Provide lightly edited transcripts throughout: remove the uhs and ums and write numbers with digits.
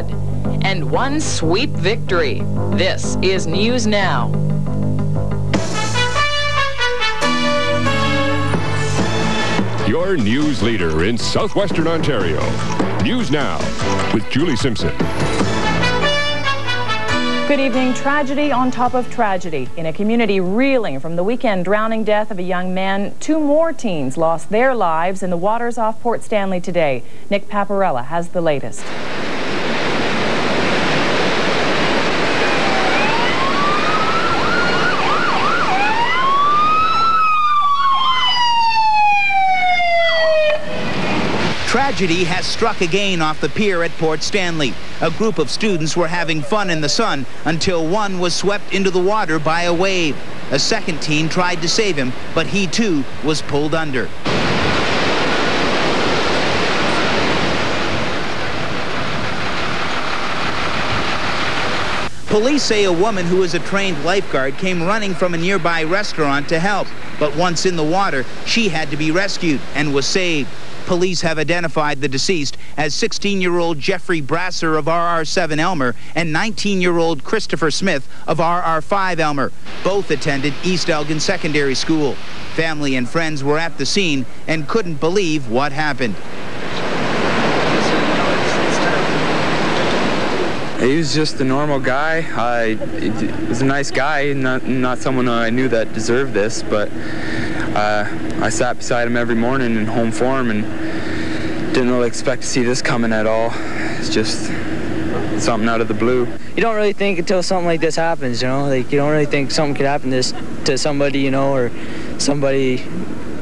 and one sweep victory. This is News Now. Your news leader in southwestern Ontario. News Now with Julie Simpson. Good evening. Tragedy on top of tragedy. In a community reeling from the weekend drowning death of a young man, 2 more teens lost their lives in the waters off Port Stanley today. Nick Paparella has the latest. Tragedy has struck again off the pier at Port Stanley. A group of students were having fun in the sun until one was swept into the water by a wave. A second teen tried to save him, but he too was pulled under. Police say a woman who is a trained lifeguard came running from a nearby restaurant to help, but once in the water, she had to be rescued and was saved. Police have identified the deceased as 16-year-old Jeffrey Brasser of RR7 Elmer and 19-year-old Christopher Smith of RR5 Elmer. Both attended East Elgin Secondary School. Family and friends were at the scene and couldn't believe what happened. He was just a normal guy. He was a nice guy, not someone I knew that deserved this, but I sat beside him every morning in home form and didn't really expect to see this coming at all. It's just something out of the blue. You don't really think until something like this happens, you know? Like, you don't really think something could happen to somebody, you know, or somebody,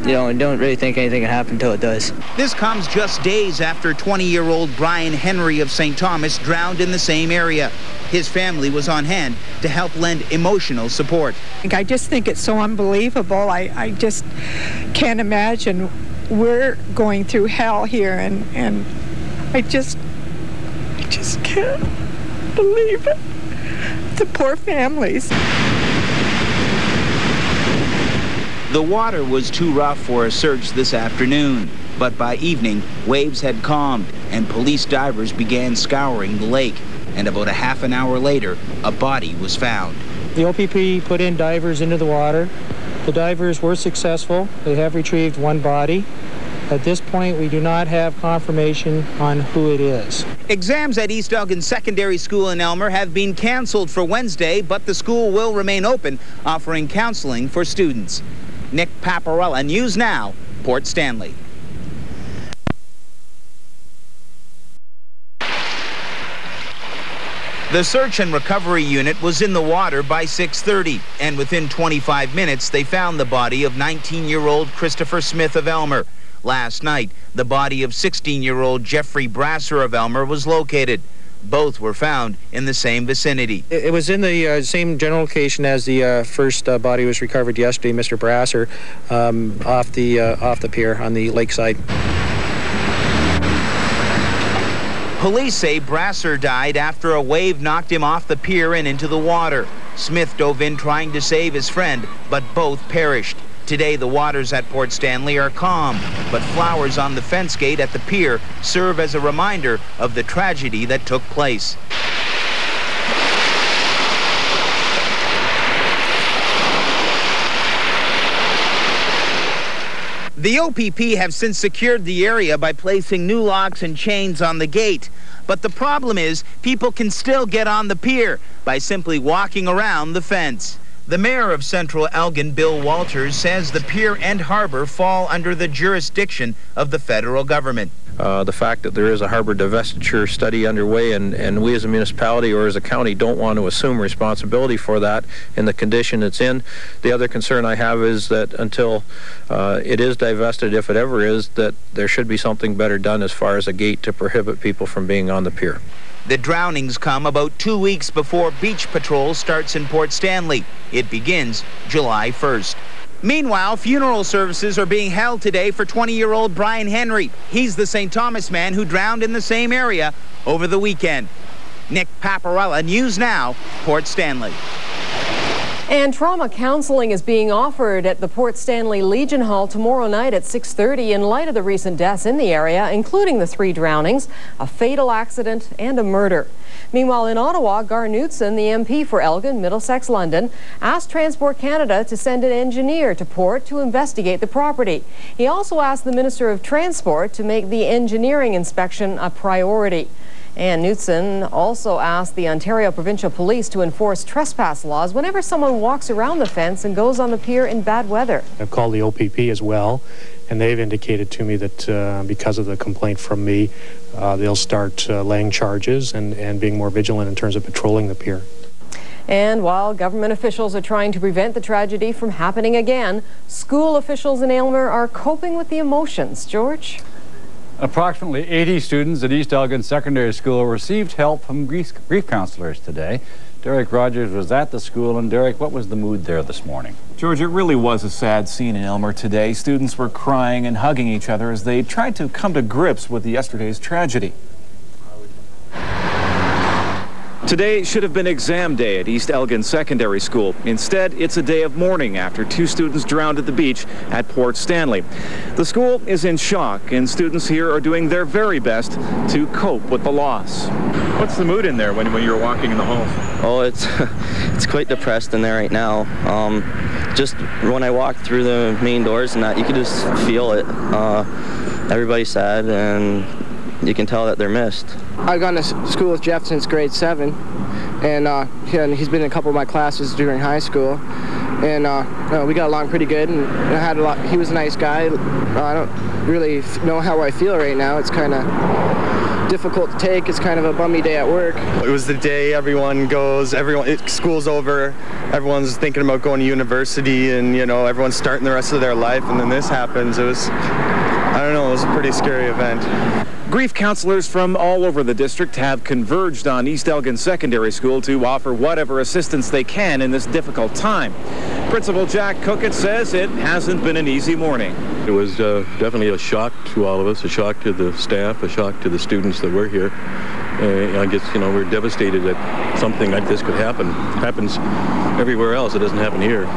you know, and don't really think anything can happen until it does. This comes just days after 20-year-old Brian Henry of St. Thomas drowned in the same area. His family was on hand to help lend emotional support. I just think it's so unbelievable. I just can't imagine we're going through hell here, and I just can't believe it. The poor families. The water was too rough for a search this afternoon, but by evening, waves had calmed and police divers began scouring the lake. And about a half an hour later, a body was found. The OPP put in divers into the water. The divers were successful. They have retrieved one body. At this point, we do not have confirmation on who it is. Exams at East Elgin Secondary School in Elmer have been canceled for Wednesday, but the school will remain open, offering counseling for students. Nick Paparella, News Now, Port Stanley. The search and recovery unit was in the water by 6:30, and within 25 minutes they found the body of 19-year-old Christopher Smith of Elmer. Last night, the body of 16-year-old Jeffrey Brasser of Elmer was located. Both were found in the same vicinity. It was in the same general location as the first body was recovered yesterday, Mr. Brasser, off the pier on the lakeside. Police say Brasser died after a wave knocked him off the pier and into the water. Smith dove in trying to save his friend, but both perished. Today, the waters at Port Stanley are calm, but flowers on the fence gate at the pier serve as a reminder of the tragedy that took place. The OPP have since secured the area by placing new locks and chains on the gate. But the problem is people can still get on the pier by simply walking around the fence. The mayor of Central Elgin, Bill Walters, says the pier and harbor fall under the jurisdiction of the federal government. The fact that there is a harbor divestiture study underway and we as a municipality or as a county don't want to assume responsibility for that in the condition it's in. The other concern I have is that until it is divested, if it ever is, that there should be something better done as far as a gate to prohibit people from being on the pier. The drownings come about 2 weeks before beach patrol starts in Port Stanley. It begins July 1st. Meanwhile, funeral services are being held today for 20-year-old Brian Henry. He's the St. Thomas man who drowned in the same area over the weekend. Nick Paparella, News Now, Port Stanley. And trauma counseling is being offered at the Port Stanley Legion Hall tomorrow night at 6:30 in light of the recent deaths in the area, including the 3 drownings, a fatal accident, and a murder. Meanwhile, in Ottawa, Gar Knutson, the MP for Elgin, Middlesex, London, asked Transport Canada to send an engineer to Port to investigate the property. He also asked the Minister of Transport to make the engineering inspection a priority. And Knutson also asked the Ontario Provincial Police to enforce trespass laws whenever someone walks around the fence and goes on the pier in bad weather. I've called the OPP as well, and they've indicated to me that because of the complaint from me, they'll start laying charges and being more vigilant in terms of patrolling the pier. And while government officials are trying to prevent the tragedy from happening again, school officials in Aylmer are coping with the emotions. George? Approximately 80 students at East Elgin Secondary School received help from grief counselors today. Derek Rogers was at the school. And Derek, what was the mood there this morning? George, it really was a sad scene in Aylmer today. Students were crying and hugging each other as they tried to come to grips with yesterday's tragedy. Today should have been exam day at East Elgin Secondary School. Instead, it's a day of mourning after 2 students drowned at the beach at Port Stanley. The school is in shock, and students here are doing their very best to cope with the loss. What's the mood in there when you're walking in the halls? Oh, it's quite depressed in there right now. Just when I walk through the main doors and that, you can just feel it. Everybody's sad, and you can tell that they're missed. I've gone to school with Jeff since grade 7, and he's been in a couple of my classes during high school, and we got along pretty good, and I had a lot. He was a nice guy. I don't really know how I feel right now. It's kind of difficult to take. It's kind of a bummy day at work. It was the day school's over, everyone's thinking about going to university, and everyone's starting the rest of their life, and then this happens. It was, I don't know, it was a pretty scary event. Grief counselors from all over the district have converged on East Elgin Secondary School to offer whatever assistance they can in this difficult time. Principal Jack Cookett says it hasn't been an easy morning. It was definitely a shock to all of us, a shock to the staff, a shock to the students that were here. I guess, we're devastated that something like this could happen. It happens everywhere else. It doesn't happen here.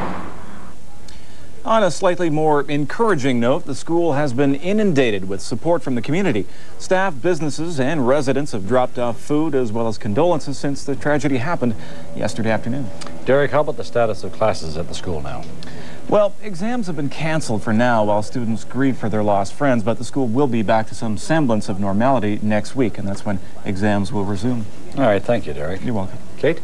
On a slightly more encouraging note, the school has been inundated with support from the community. Staff, businesses, and residents have dropped off food as well as condolences since the tragedy happened yesterday afternoon. Derek, how about the status of classes at the school now? Well, exams have been canceled for now while students grieve for their lost friends, but the school will be back to some semblance of normality next week, and that's when exams will resume. All right, thank you, Derek. You're welcome. Kate?